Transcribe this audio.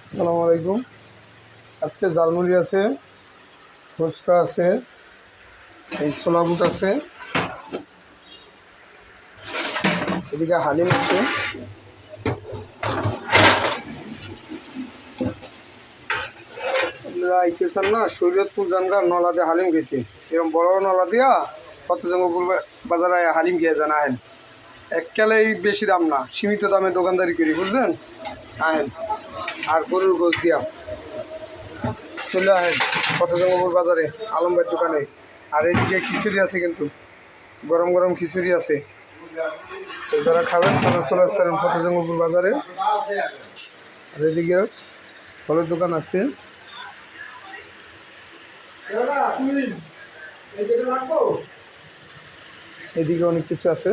আসসালামু আলাইকুম। আজকে জালমুড়ি আছে, ফুচকা আছে, এই ছোলা বুট আছে, এদিকে হালিম আছে। আপনারা আইতেছেন না শরীয়তপুর জানগার নলা দিয়ে হালিম খেতে, এরকম বড় বড় নলা দিয়া ফতেজঙ্গপুর বাজারে হালিম খেয়ে যান। আহেন, এককালেই বেশি দাম না, সীমিত দামে দোকানদারি করি, বুঝলেন? আহেন, আর গরুর গোশ দিয়া চলে আহেন ফতেজঙ্গপুর বাজারে আলম ভাইয়ের দোকানে। আর এইদিকে খিচুড়ি আছে, কিন্তু গরম গরম খিচুড়ি আছে। তো যারা খাবেন তারা চলে আসতে পারেন ফতেজঙ্গপুর বাজারে। আর এদিকে ফলের দোকান আছে। এদিকে অনেক কিছু আছে।